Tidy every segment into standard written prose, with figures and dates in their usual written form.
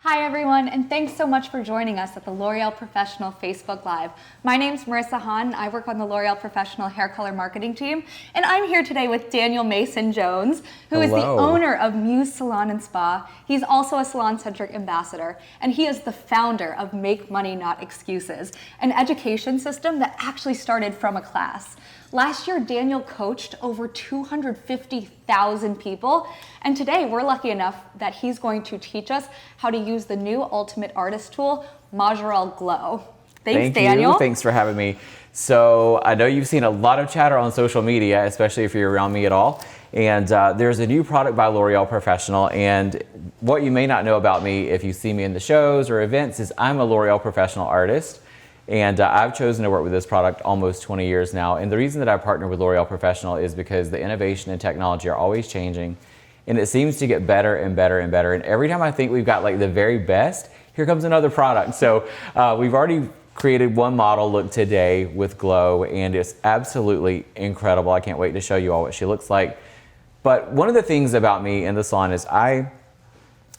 Hi everyone, and thanks so much for joining us at the L'Oreal Professional Facebook Live. My name's Marissa Hahn, I work on the L'Oreal Professional Hair Color Marketing team, and I'm here today with Daniel Mason-Jones, who is the owner of Muse Salon and Spa. He's also a SalonCentric ambassador, and he is the founder of Make Money Not Excuses, an education system that actually started from a class. Last year, Daniel coached over 250,000 people, and today we're lucky enough that he's going to teach us how to use the new Ultimate Artist tool, Majirel GLOW. Thanks, Daniel. Thanks for having me. So I know you've seen a lot of chatter on social media, especially if you're around me at all. And there's a new product by L'Oreal Professional. And what you may not know about me if you see me in the shows or events is I'm a L'Oreal Professional artist. And I've chosen to work with this product almost 20 years now. And the reason that I partner with L'Oreal Professional is because the innovation and technology are always changing. And it seems to get better and better and better. And every time I think we've got like the very best, here comes another product. So we've already created one model look today with GLOW, and it's absolutely incredible. I can't wait to show you all what she looks like. But one of the things about me in the salon is I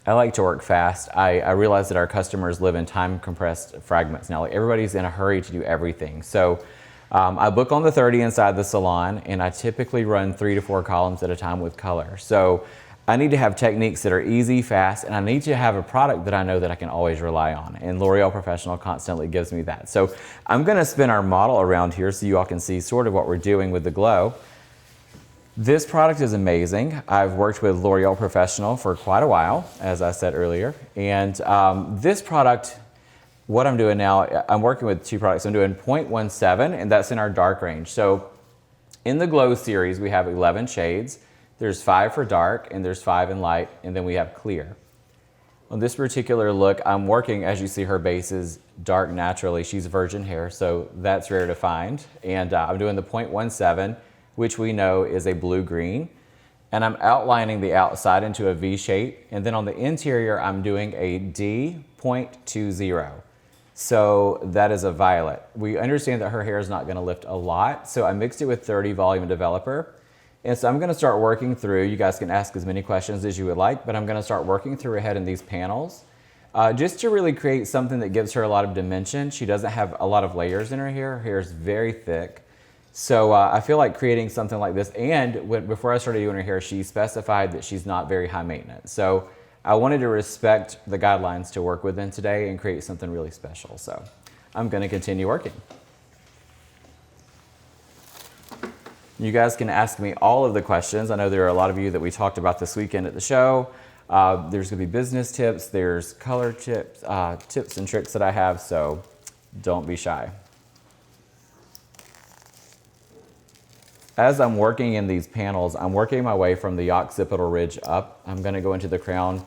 like to work fast. I realize that our customers live in time compressed fragments now. Like everybody's in a hurry to do everything. So I book on the 30 inside the salon, and I typically run 3 to 4 columns at a time with color. So I need to have techniques that are easy, fast, and I need to have a product that I know that I can always rely on. And L'Oreal Professional constantly gives me that. So I'm gonna spin our model around here so you all can see sort of what we're doing with the GLOW. This product is amazing. I've worked with L'Oreal Professional for quite a while, as I said earlier. And this product, what I'm doing now, I'm working with 2 products. I'm doing 0.17, and that's in our dark range. So in the GLOW series, we have 11 shades. There's 5 for dark, and there's 5 in light, and then we have clear. On this particular look, I'm working, as you see, her base is dark naturally. She's virgin hair, so that's rare to find. And I'm doing the 0.17, which we know is a blue-green. And I'm outlining the outside into a V shape. And then on the interior, I'm doing a D.20. So that is a violet. We understand that her hair is not gonna lift a lot, so I mixed it with 30 volume developer. And so I'm gonna start working through, you guys can ask as many questions as you would like, but I'm gonna start working through ahead in these panels, just to really create something that gives her a lot of dimension. She doesn't have a lot of layers in her hair. Her hair is very thick. So I feel like creating something like this, and before I started doing her hair, she specified that she's not very high maintenance. So I wanted to respect the guidelines to work within today and create something really special. So I'm gonna continue working. You guys can ask me all of the questions. I know there are a lot of you that we talked about this weekend at the show. There's gonna be business tips, there's color tips, tips and tricks that I have, so don't be shy. As I'm working in these panels, I'm working my way from the occipital ridge up. I'm gonna go into the crown,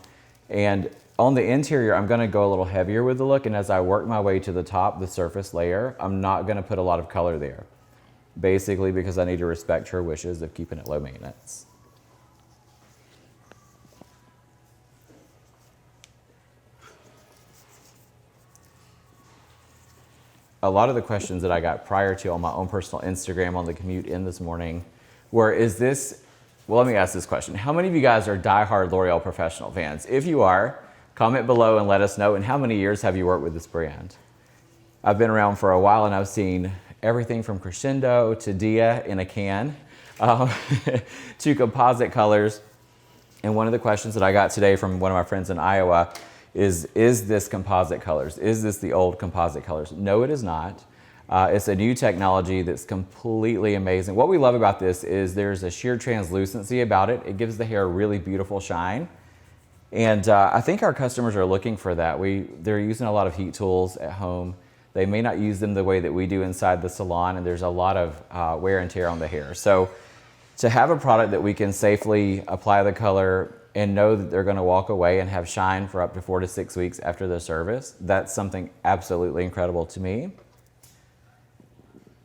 and on the interior, I'm gonna go a little heavier with the look, and as I work my way to the top, the surface layer, I'm not gonna put a lot of color there. Basically because I need to respect her wishes of keeping it low maintenance. A lot of the questions that I got prior to on my own personal Instagram on the commute in this morning were, well, let me ask this question. How many of you guys are diehard L'Oreal Professional fans? If you are, comment below and let us know. And how many years have you worked with this brand? I've been around for a while, and I've seen everything from Crescendo to Dia in a can to composite colors. And one of the questions that I got today from one of my friends in Iowa is this composite colors? Is this the old composite colors? No, it is not. It's a new technology that's completely amazing. What we love about this is there's a sheer translucency about it. It gives the hair a really beautiful shine. And I think our customers are looking for that. They're using a lot of heat tools at home. They may not use them the way that we do inside the salon, and there's a lot of wear and tear on the hair. So to have a product that we can safely apply the color and know that they're gonna walk away and have shine for up to 4 to 6 weeks after the service, that's something absolutely incredible to me.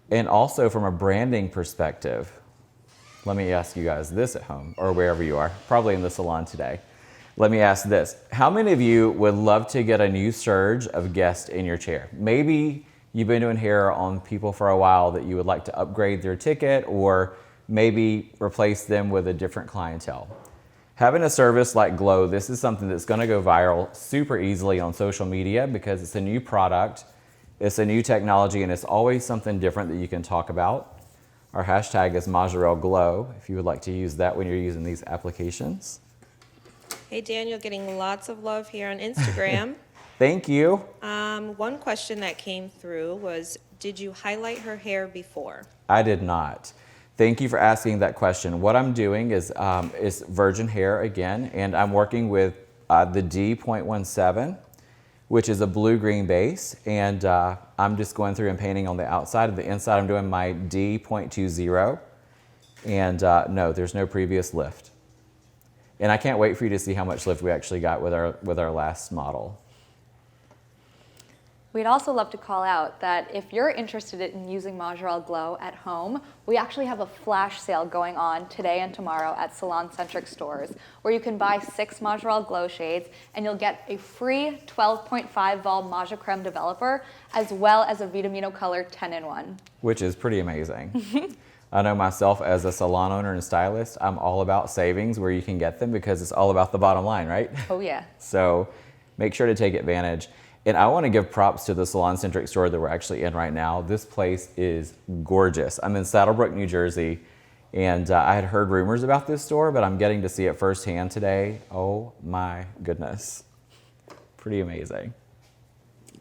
And also from a branding perspective, let me ask you guys this at home or wherever you are, probably in the salon today. Let me ask this. How many of you would love to get a new surge of guests in your chair? Maybe you've been doing hair on people for a while that you would like to upgrade their ticket or maybe replace them with a different clientele. Having a service like GLOW, this is something that's going to go viral super easily on social media because it's a new product, it's a new technology, and it's always something different that you can talk about. Our hashtag is Majirel GLOW if you would like to use that when you're using these applications. Hey Daniel, getting lots of love here on Instagram. Thank you. One question that came through was, did you highlight her hair before? I did not. Thank you for asking that question. What I'm doing is virgin hair again, and I'm working with the D.17, which is a blue-green base, and I'm just going through and painting on the outside. Of the inside, I'm doing my D.20, and no, there's no previous lift. And I can't wait for you to see how much lift we actually got with our last model. We'd also love to call out that if you're interested in using Majirel GLOW at home, we actually have a flash sale going on today and tomorrow at SalonCentric stores, where you can buy 6 Majirel GLOW shades and you'll get a free 12.5 vol Maja Creme developer, as well as a Vitamino Color 10-in-1. Which is pretty amazing. I know myself as a salon owner and stylist, I'm all about savings where you can get them because it's all about the bottom line, right? Oh yeah. So make sure to take advantage. And I want to give props to the SalonCentric store that we're actually in right now. This place is gorgeous. I'm in Saddlebrook, New Jersey, and I had heard rumors about this store, but I'm getting to see it firsthand today. Oh my goodness. Pretty amazing.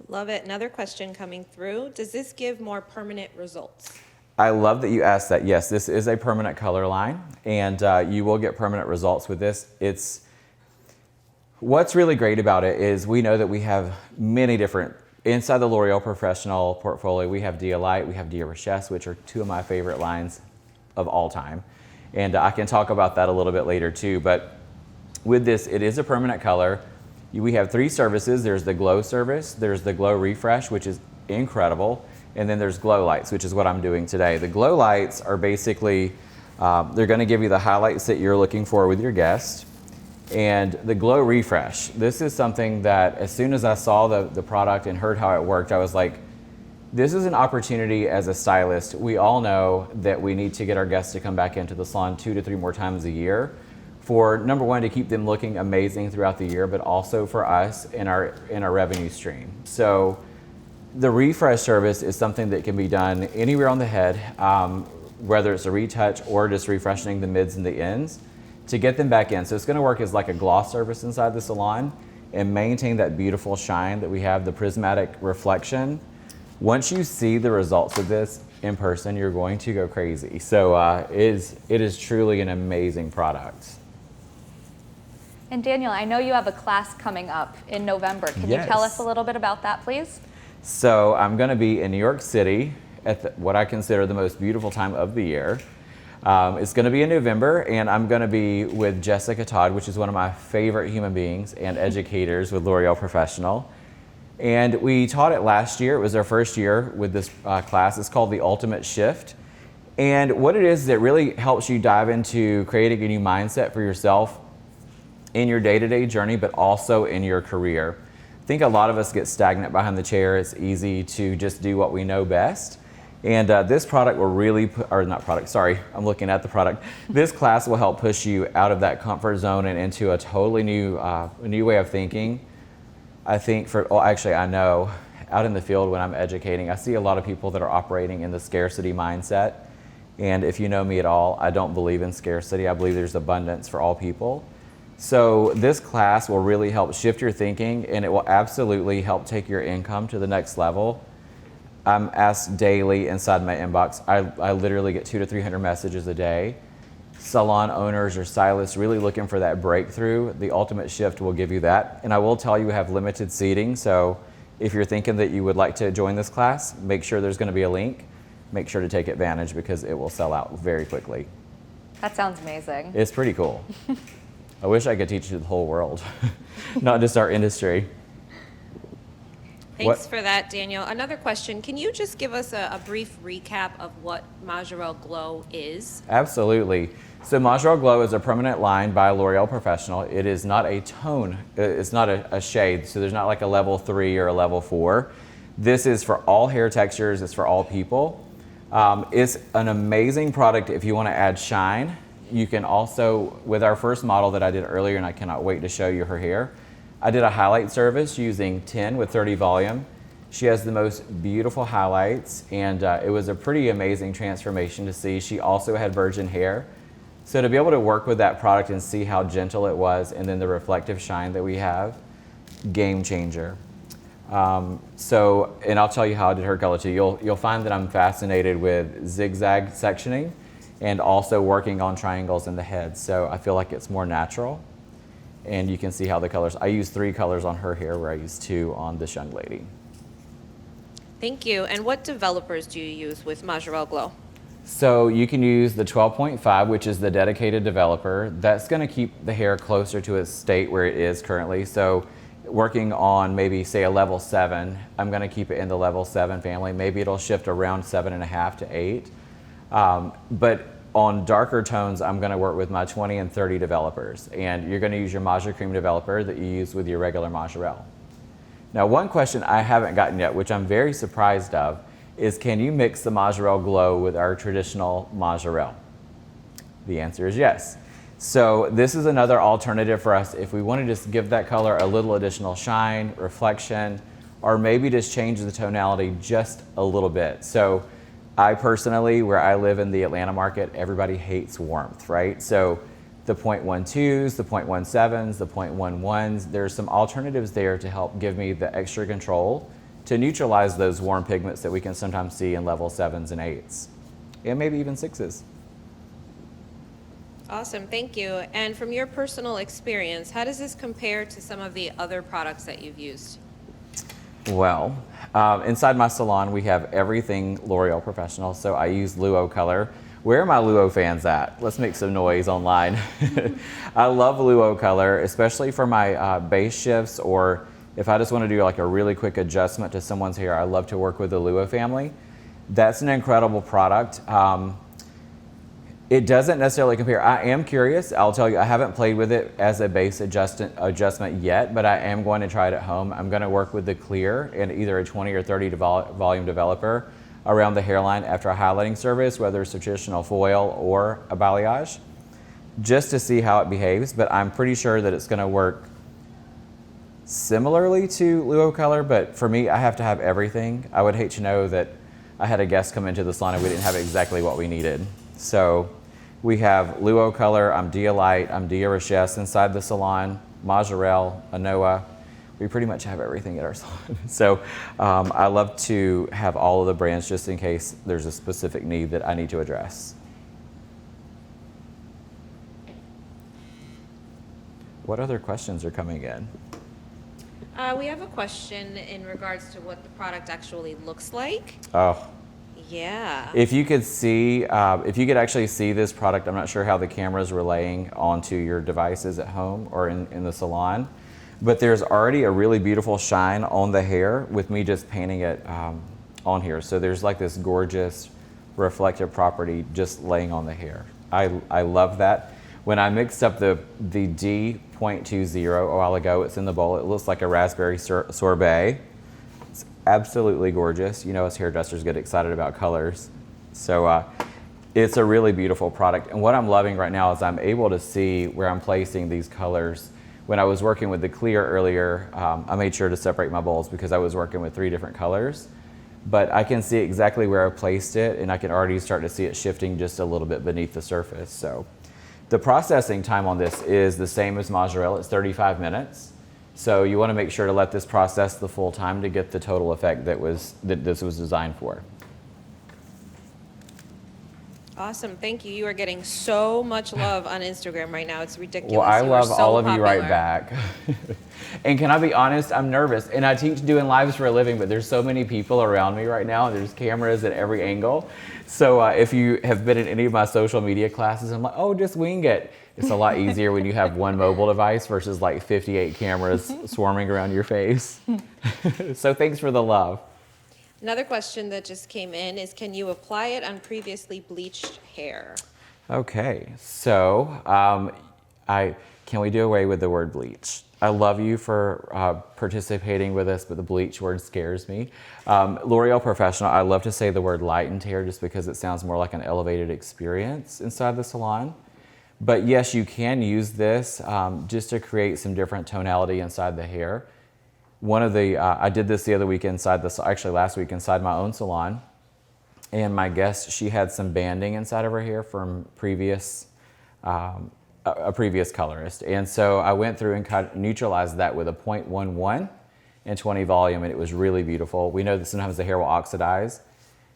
Love it. Another question coming through. Does this give more permanent results? I love that you asked that. Yes, this is a permanent color line, and you will get permanent results with this. What's really great about it is we know that we have many different, inside the L'Oreal Professionnel portfolio, we have Dia Light, we have Dia Richesse, which are 2 of my favorite lines of all time. And I can talk about that a little bit later too, but with this, it is a permanent color. We have 3 services. There's the GLOW service, there's the GLOW Refresh, which is incredible, and then there's GLOW Lights, which is what I'm doing today. The GLOW Lights are basically, they're gonna give you the highlights that you're looking for with your guest. And the GLOW Refresh, this is something that as soon as I saw the product and heard how it worked, I was like, this is an opportunity as a stylist. We all know that we need to get our guests to come back into the salon 2 to 3 more times a year for, number one, to keep them looking amazing throughout the year, but also for us in our revenue stream. So the refresh service is something that can be done anywhere on the head, whether it's a retouch or just refreshing the mids and the ends, to get them back in. So it's gonna work as like a gloss service inside the salon and maintain that beautiful shine that we have, the prismatic reflection. Once you see the results of this in person, you're going to go crazy. So it is truly an amazing product. And Daniel, I know you have a class coming up in November. Can you tell us a little bit about that, please? So I'm gonna be in New York City at what I consider the most beautiful time of the year. It's going to be in November, and I'm going to be with Jessica Todd, which is one of my favorite human beings and educators with L'Oreal Professionnel. And we taught it last year. It was our first year with this class. It's called The Ultimate Shift. And what it is, it really helps you dive into creating a new mindset for yourself in your day-to-day journey, but also in your career. I think a lot of us get stagnant behind the chair. It's easy to just do what we know best. And this product will really, I'm looking at the product. This class will help push you out of that comfort zone and into a totally new way of thinking. I think I know out in the field when I'm educating, I see a lot of people that are operating in the scarcity mindset. And if you know me at all, I don't believe in scarcity. I believe there's abundance for all people. So this class will really help shift your thinking, and it will absolutely help take your income to the next level. I'm asked daily inside my inbox. I literally get 200 to 300 messages a day. Salon owners or stylists really looking for that breakthrough. The Ultimate Shift will give you that. And I will tell you, we have limited seating. So if you're thinking that you would like to join this class, make sure there's going to be a link. Make sure to take advantage because it will sell out very quickly. That sounds amazing. It's pretty cool. I wish I could teach it to the whole world, not just our industry. Thanks for that, Daniel. Another question, can you just give us a brief recap of what Majirel GLOW is? Absolutely. So Majirel GLOW is a permanent line by L'Oreal Professionnel. It is not a tone, it's not a shade, so there's not like a level 3 or a level 4. This is for all hair textures, it's for all people. It's an amazing product if you want to add shine you can also, with our first model that I did earlier, and I cannot wait to show you her hair, I did a highlight service using 10 with 30 volume. She has the most beautiful highlights, and it was a pretty amazing transformation to see. She also had virgin hair. So to be able to work with that product and see how gentle it was, and then the reflective shine that we have, game changer. And I'll tell you how I did her color too. You'll find that I'm fascinated with zigzag sectioning and also working on triangles in the head. So I feel like it's more natural. And you can see how the colors, I used 3 colors on her hair where I used 2 on this young lady. Thank you. And what developers do you use with Majirel GLOW? So you can use the 12.5, which is the dedicated developer. That's going to keep the hair closer to its state where it is currently. So working on maybe say a level 7, I'm going to keep it in the level 7 family. Maybe it'll shift around 7.5 to 8. But on darker tones, I'm going to work with my 20 and 30 developers. And you're going to use your Majir Cream developer that you use with your regular Majirel. Now, one question I haven't gotten yet, which I'm very surprised of, is can you mix the Majirel GLOW with our traditional Majirel? The answer is yes. So this is another alternative for us if we want to just give that color a little additional shine, reflection, or maybe just change the tonality just a little bit. So I personally, where I live in the Atlanta market, everybody hates warmth, right? So the 0.12s, the 0.17s, the 0.11s, there's some alternatives there to help give me the extra control to neutralize those warm pigments that we can sometimes see in level 7s and 8s, and maybe even 6s. Awesome, thank you. And from your personal experience, how does this compare to some of the other products that you've used? Well, inside my salon, we have everything L'Oreal Professionnel, so I use Luo color. Where are my Luo fans at? Let's make some noise online. I love Luo color, especially for my base shifts, or if I just want to do like a really quick adjustment to someone's hair. I love to work with the Luo family. That's an incredible product. It doesn't necessarily compare. I am curious. I'll tell you, I haven't played with it as a base adjustment yet, but I am going to try it at home. I'm going to work with the clear and either a 20 or 30 volume developer around the hairline after a highlighting service, whether it's a traditional foil or a balayage, just to see how it behaves. But I'm pretty sure that it's going to work similarly to Luo color, but for me, I have to have everything. I would hate to know that I had a guest come into the salon and we didn't have exactly what we needed. So we have Luo color, I'm Dia Light, I'm Dia Richesse inside the salon, Majirel, Anoa. We pretty much have everything at our salon. So I love to have all of the brands just in case there's a specific need that I need to address. What other questions are coming in? We have a question in regards to what the product actually looks like. Oh. Yeah. If you could see, if you could actually see this product, I'm not sure how the camera is relaying onto your devices at home or in the salon, but there's already a really beautiful shine on the hair with me just painting it on here. So there's like this gorgeous reflective property just laying on the hair. I love that. When I mixed up the D.20 a while ago, it's in the bowl. It looks like a raspberry sorbet. It's absolutely gorgeous. You know, us hairdressers get excited about colors. So it's a really beautiful product. And what I'm loving right now is I'm able to see where I'm placing these colors. When I was working with the clear earlier, I made sure to separate my bowls because I was working with 3 different colors. But I can see exactly where I placed it, and I can already start to see it shifting just a little bit beneath the surface. So the processing time on this is the same as Majirel. It's 35 minutes. So you want to make sure to let this process the full time to get the total effect that this was designed for. Awesome, thank you. You are getting so much love on Instagram right now. It's ridiculous. Well, I You are love so all of you right popular. back. And can I be honest? I'm nervous. And I teach doing lives for a living, but there's so many people around me right now, and there's cameras at every angle. So if you have been in any of my social media classes, I'm like, oh, just wing it. It's a lot easier when you have one mobile device versus like 58 cameras swarming around your face. So thanks for the love. Another question that just came in is, can you apply it on previously bleached hair? Okay, so can we do away with the word bleach? I love you for participating with us, but the bleach word scares me. L'Oreal Professionnel, I love to say the word lightened hair just because it sounds more like an elevated experience inside the salon. But yes, you can use this just to create some different tonality inside the hair. I did this the other week actually last week inside my own salon. And my guest, she had some banding inside of her hair from a previous colorist. And so I went through and neutralized that with a 0.11 and 20 volume, and it was really beautiful. We know that sometimes the hair will oxidize,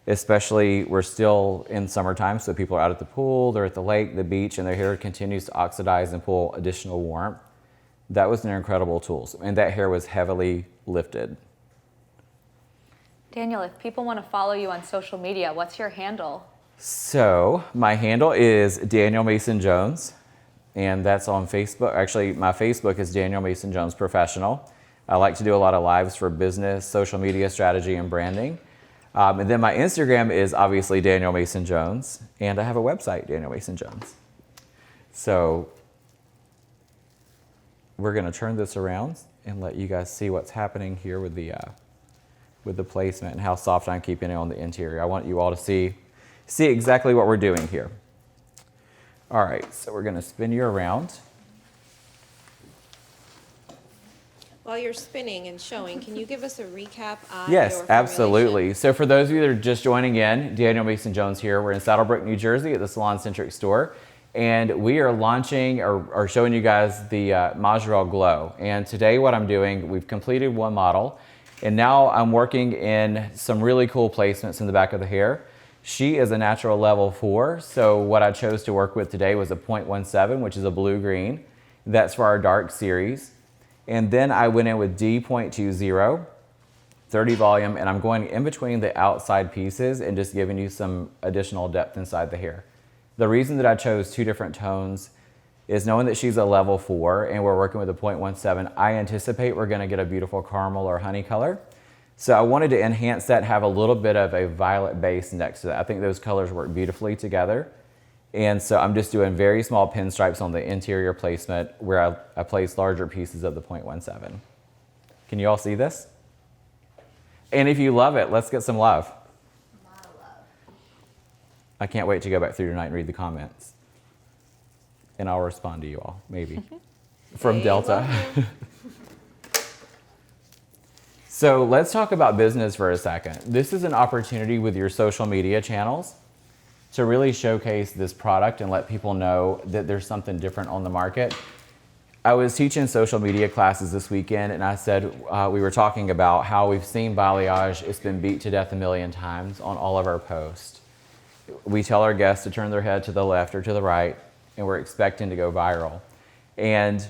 especially we're still in summertime, so people are out at the pool, they're at the lake, the beach, and their hair continues to oxidize and pull additional warmth. That was an incredible tool, and that hair was heavily lifted. Daniel, if people want to follow you on social media, what's your handle? So my handle is Daniel Mason Jones, and that's on Facebook. Actually, my Facebook is Daniel Mason Jones Professional. I like to do a lot of lives for business, social media strategy, and branding. And then my Instagram is obviously Daniel Mason Jones, and I have a website, Daniel Mason Jones. So we're going to turn this around and let you guys see what's happening here with the placement and how soft I'm keeping it on the interior. I want you all to see exactly what we're doing here. All right, so we're going to spin you around. While you're spinning and showing, can you give us a recap on Yes, your absolutely. formulation? So for those of you that are just joining in, Daniel Mason Jones here. We're in Saddlebrook, New Jersey at the SalonCentric store. And we are launching or showing you guys the Majirel GLOW. And today what I'm doing, we've completed one model. And now I'm working in some really cool placements in the back of the hair. She is a natural level 4. So what I chose to work with today was a 0.17, which is a blue-green. That's for our dark series. And then I went in with D.20, 30 volume, and I'm going in between the outside pieces and just giving you some additional depth inside the hair. The reason that I chose two different tones is knowing that she's a level 4 and we're working with a 0.17, I anticipate we're gonna get a beautiful caramel or honey color. So I wanted to enhance that, have a little bit of a violet base next to that. I think those colors work beautifully together. And so I'm just doing very small pinstripes on the interior placement where I place larger pieces of the 0.17. Can you all see this? And if you love it, let's get some love. A lot of love. I can't wait to go back through tonight and read the comments. And I'll respond to you all, maybe. From Delta. So let's talk about business for a second. This is an opportunity with your social media channels to really showcase this product and let people know that there's something different on the market. I was teaching social media classes this weekend, and I said, we were talking about how we've seen balayage. It's been beat to death a million times on all of our posts. We tell our guests to turn their head to the left or to the right, and we're expecting to go viral. And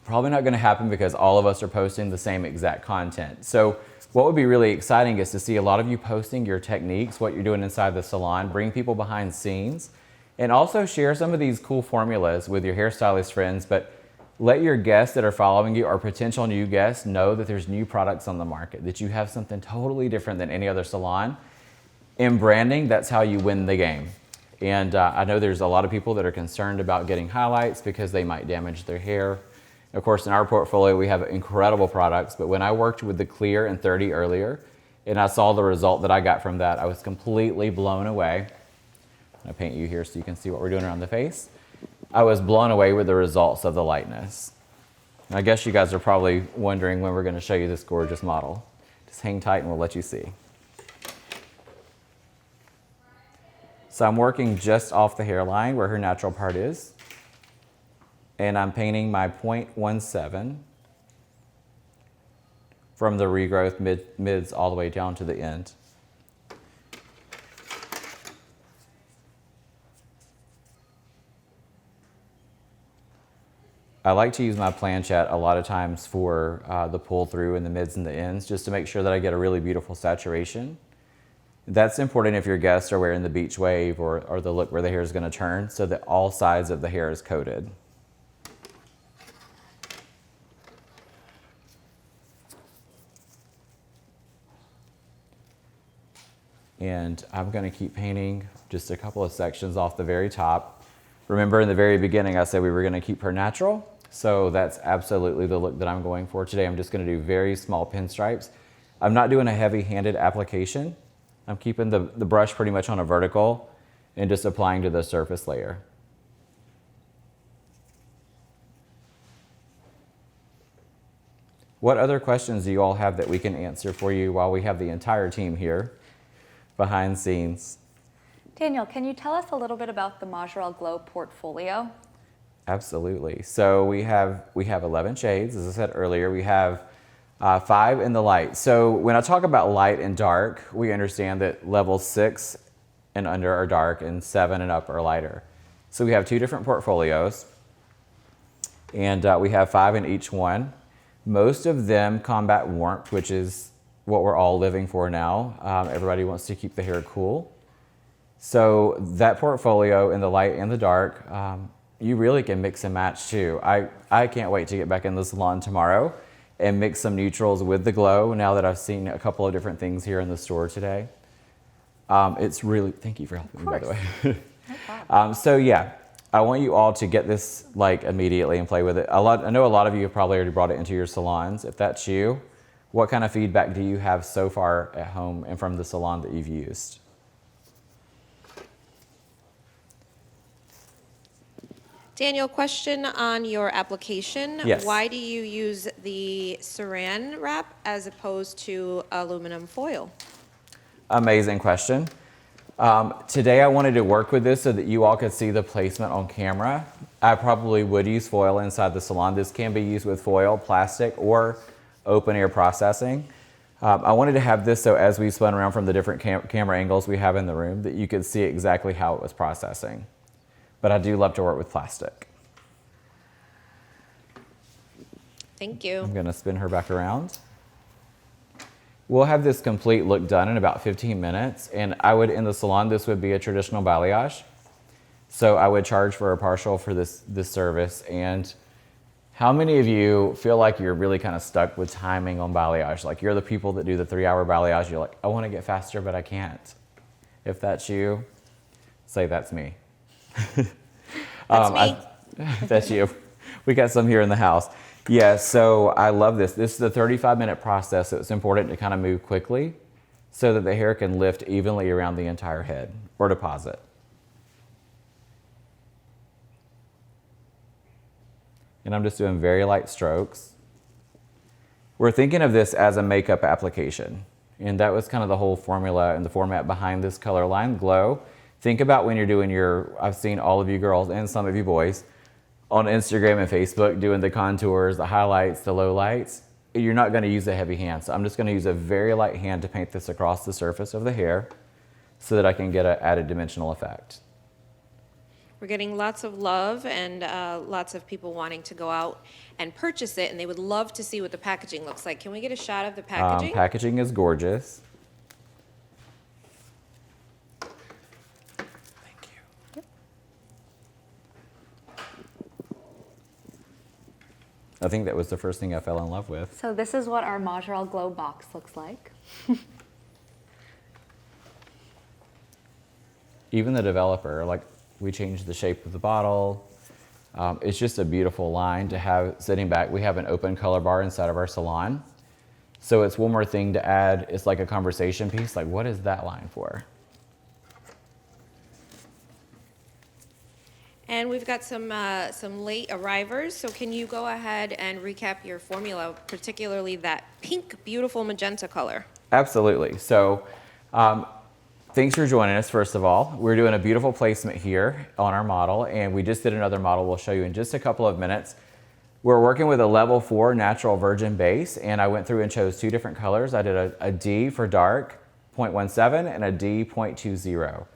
probably not gonna happen because all of us are posting the same exact content. So what would be really exciting is to see a lot of you posting your techniques, what you're doing inside the salon, bring people behind scenes, and also share some of these cool formulas with your hairstylist friends, but let your guests that are following you or potential new guests know that there's new products on the market, that you have something totally different than any other salon. In branding, that's how you win the game. And I know there's a lot of people that are concerned about getting highlights because they might damage their hair. Of course, in our portfolio, we have incredible products, but when I worked with the Clear and 30 earlier, and I saw the result that I got from that, I was completely blown away. I'm gonna paint you here so you can see what we're doing around the face. I was blown away with the results of the lightness. And I guess you guys are probably wondering when we're gonna show you this gorgeous model. Just hang tight and we'll let you see. So I'm working just off the hairline where her natural part is. And I'm painting my 0.17 from the regrowth mids all the way down to the end. I like to use my planchette a lot of times for the pull through in the mids and the ends just to make sure that I get a really beautiful saturation. That's important if your guests are wearing the beach wave or the look where the hair is going to turn so that all sides of the hair is coated. And I'm going to keep painting just a couple of sections off the very top. Remember in the very beginning I said we were going to keep her natural, so that's absolutely the look that I'm going for today. I'm just going to do very small pinstripes. I'm not doing a heavy-handed application. I'm keeping the brush pretty much on a vertical and just applying to the surface layer. What other questions do you all have that we can answer for you while we have the entire team here behind scenes? Daniel, can you tell us a little bit about the Majirel GLOW portfolio? Absolutely. So we have 11 shades. As I said earlier, we have 5 in the light. So when I talk about light and dark, we understand that level 6 and under are dark and 7 and up are lighter. So we have 2 different portfolios, and we have 5 in each one. Most of them combat warmth, which is what we're all living for now. Everybody wants to keep the hair cool. So that portfolio in the light and the dark, you really can mix and match too. I can't wait to get back in the salon tomorrow and mix some neutrals with the glow now that I've seen a couple of different things here in the store today. It's really, thank you for helping me, by the way. No problem. So yeah, I want you all to get this like immediately and play with it. I know a lot of you have probably already brought it into your salons. If that's you, what kind of feedback do you have so far at home and from the salon that you've used? Daniel, question on your application. Yes. Why do you use the saran wrap as opposed to aluminum foil? Amazing question. Today I wanted to work with this so that you all could see the placement on camera. I probably would use foil inside the salon. This can be used with foil, plastic, or open air processing. I wanted to have this so as we spun around from the different camera angles we have in the room that you could see exactly how it was processing. But I do love to work with plastic. Thank you. I'm gonna spin her back around. We'll have this complete look done in about 15 minutes, and I would, in the salon, this would be a traditional balayage. So I would charge for a partial for this service. And how many of you feel like you're really kind of stuck with timing on balayage? Like you're the people that do the 3-hour balayage, you're like, I wanna get faster, but I can't. If that's you, say that's me. That's me. That's you. We got some here in the house. Yeah, so I love this. This is a 35-minute process, so it's important to kind of move quickly so that the hair can lift evenly around the entire head or deposit. And I'm just doing very light strokes. We're thinking of this as a makeup application, and that was kind of the whole formula and the format behind this color line, Glow. Think about when you're doing I've seen all of you girls and some of you boys on Instagram and Facebook doing the contours, the highlights, the low lights. You're not gonna use a heavy hand. So I'm just gonna use a very light hand to paint this across the surface of the hair so that I can get an added dimensional effect. We're getting lots of love and lots of people wanting to go out and purchase it, and they would love to see what the packaging looks like. Can we get a shot of the packaging? Packaging is gorgeous. I think that was the first thing I fell in love with. So this is what our Majirel GLOW box looks like. Even the developer, like we changed the shape of the bottle. It's just a beautiful line to have sitting back. We have an open color bar inside of our salon. So it's one more thing to add. It's like a conversation piece. Like, what is that line for? And we've got some late arrivers, so can you go ahead and recap your formula, particularly that pink, beautiful magenta color? Absolutely. So thanks for joining us, first of all. We're doing a beautiful placement here on our model, and we just did another model we'll show you in just a couple of minutes. We're working with a level 4 natural virgin base, and I went through and chose 2 different colors. I did a D for dark, 0.17, and a D, 0.20.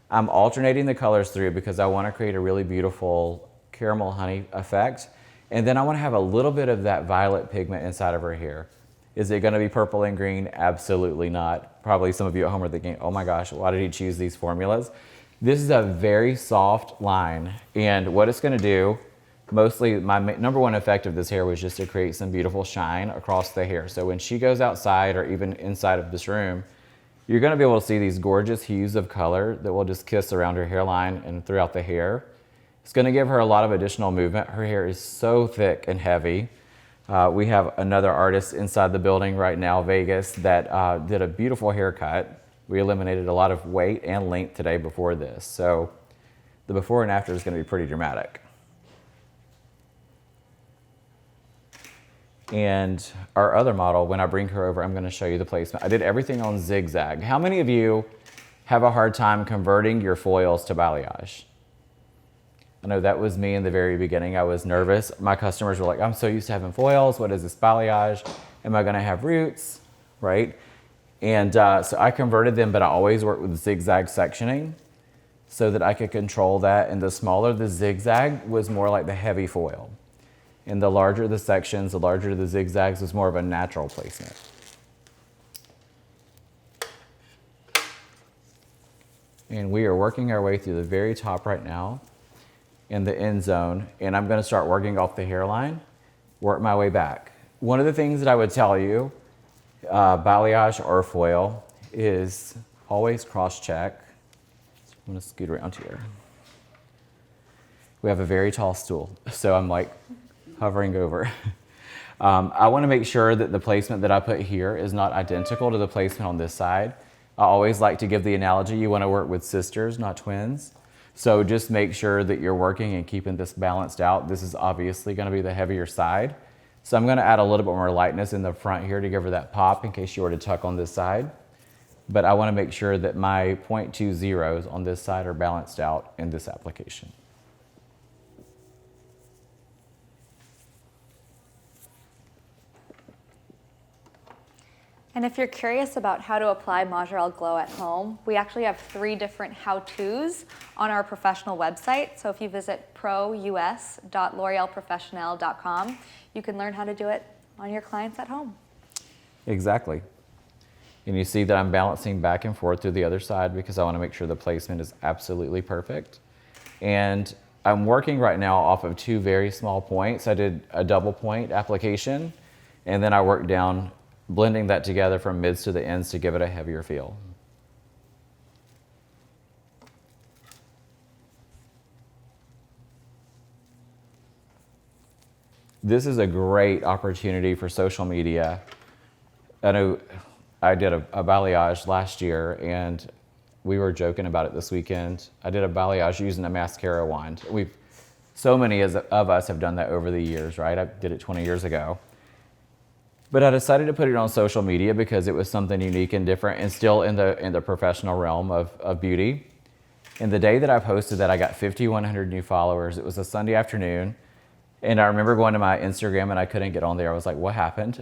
I'm alternating the colors through because I want to create a really beautiful caramel honey effect. And then I want to have a little bit of that violet pigment inside of her hair. Is it going to be purple and green? Absolutely not. Probably some of you at home are thinking, oh my gosh, why did he choose these formulas? This is a very soft line. And what it's going to do, mostly my number one effect of this hair was just to create some beautiful shine across the hair. So when she goes outside or even inside of this room, you're going to be able to see these gorgeous hues of color that will just kiss around her hairline and throughout the hair. It's going to give her a lot of additional movement. Her hair is so thick and heavy. We have another artist inside the building right now, Vegas, that did a beautiful haircut. We eliminated a lot of weight and length today before this. So the before and after is going to be pretty dramatic. And our other model, when I bring her over, I'm gonna show you the placement. I did everything on zigzag. How many of you have a hard time converting your foils to balayage? I know that was me in the very beginning. I was nervous. My customers were like, I'm so used to having foils. What is this balayage? Am I gonna have roots, right? And so I converted them, but I always work with zigzag sectioning so that I could control that. And the smaller the zigzag was more like the heavy foil. And the larger the sections, the larger the zigzags was more of a natural placement. And we are working our way through the very top right now in the end zone. And I'm gonna start working off the hairline, work my way back. One of the things that I would tell you, balayage or foil, is always cross-check. I'm gonna scoot around here. We have a very tall stool, so I'm like hovering over. I wanna make sure that the placement that I put here is not identical to the placement on this side. I always like to give the analogy, you wanna work with sisters, not twins. So just make sure that you're working and keeping this balanced out. This is obviously gonna be the heavier side. So I'm gonna add a little bit more lightness in the front here to give her that pop in case you were to tuck on this side. But I wanna make sure that my 0.20s on this side are balanced out in this application. And if you're curious about how to apply Majirel Glow at home, we actually have 3 different how-tos on our professional website. So if you visit pro.us.l'orealprofessionnel.com, you can learn how to do it on your clients at home. Exactly. And you see that I'm balancing back and forth to the other side because I want to make sure the placement is absolutely perfect. And I'm working right now off of 2 very small points. I did a double point application, and then I worked down, blending that together from mids to the ends to give it a heavier feel. This is a great opportunity for social media. I know I did a balayage last year, and we were joking about it this weekend. I did a balayage using a mascara wand. So many of us have done that over the years, right? I did it 20 years ago. But I decided to put it on social media because it was something unique and different and still in the professional realm of beauty. And the day that I posted that, I got 5,100 new followers. It was a Sunday afternoon. And I remember going to my Instagram and I couldn't get on there. I was like, what happened?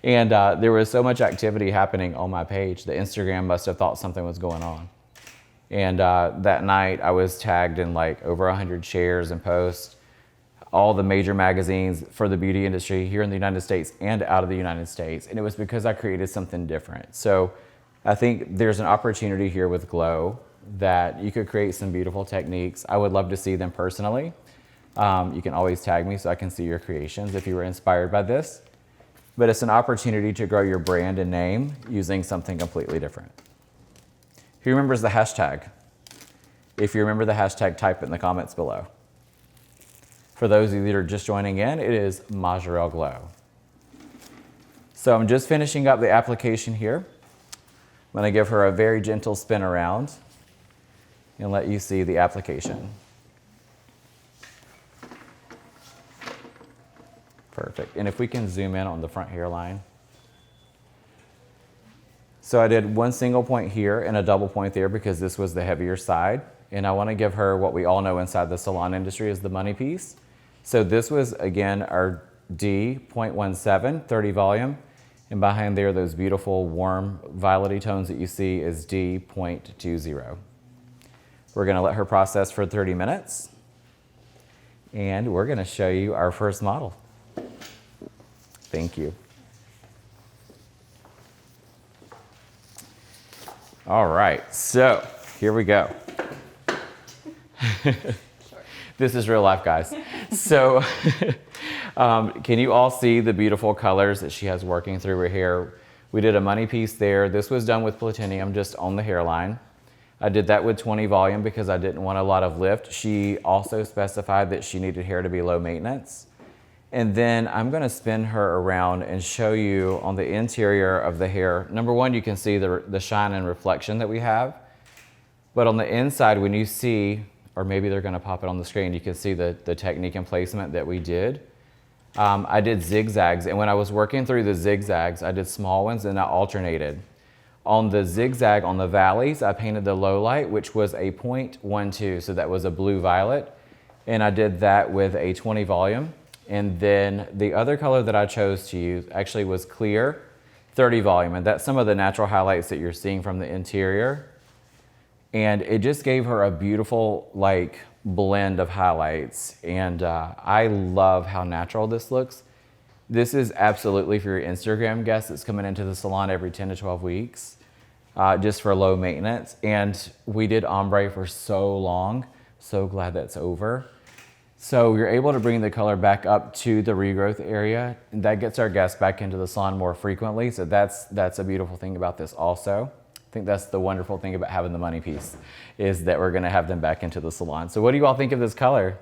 And there was so much activity happening on my page. The Instagram must have thought something was going on. And that night I was tagged in like over 100 shares and posts. All the major magazines for the beauty industry here in the United States and out of the United States. And it was because I created something different. So I think there's an opportunity here with Glow that you could create some beautiful techniques. I would love to see them personally. You can always tag me so I can see your creations if you were inspired by this. But it's an opportunity to grow your brand and name using something completely different. Who remembers the hashtag? If you remember the hashtag, type it in the comments below. For those of you that are just joining in, it is Majirel Glow. So I'm just finishing up the application here. I'm gonna give her a very gentle spin around and let you see the application. Perfect. And if we can zoom in on the front hairline. So I did 1 single point here and a double point there because this was the heavier side. And I wanna give her what we all know inside the salon industry is the money piece. So this was, again, our D, 0.17, 30 volume. And behind there, those beautiful, warm, violet-y tones that you see is D, 0.20. We're gonna let her process for 30 minutes. And we're gonna show you our first model. Thank you. All right, so here we go. This is real life, guys. So can you all see the beautiful colors that she has working through her hair? We did a money piece there. This was done with platinum just on the hairline. I did that with 20 volume because I didn't want a lot of lift. She also specified that she needed hair to be low maintenance. And then I'm gonna spin her around and show you on the interior of the hair. Number one, you can see the shine and reflection that we have. But on the inside, when you see, or maybe they're gonna pop it on the screen, you can see the technique and placement that we did. I did zigzags, and when I was working through the zigzags, I did small ones and I alternated. On the zigzag, on the valleys, I painted the low light, which was a 0.12, so that was a blue violet, and I did that with a 20 volume. And then the other color that I chose to use actually was clear, 30 volume, and that's some of the natural highlights that you're seeing from the interior. And it just gave her a beautiful like blend of highlights, and I love how natural this looks. This is absolutely for your Instagram guests that's coming into the salon every 10 to 12 weeks, just for low maintenance. And we did ombre for so long, so glad that's over. So you're able to bring the color back up to the regrowth area, and that gets our guests back into the salon more frequently. So that's a beautiful thing about this also. I think that's the wonderful thing about having the money piece, is that we're gonna have them back into the salon. So what do you all think of this color?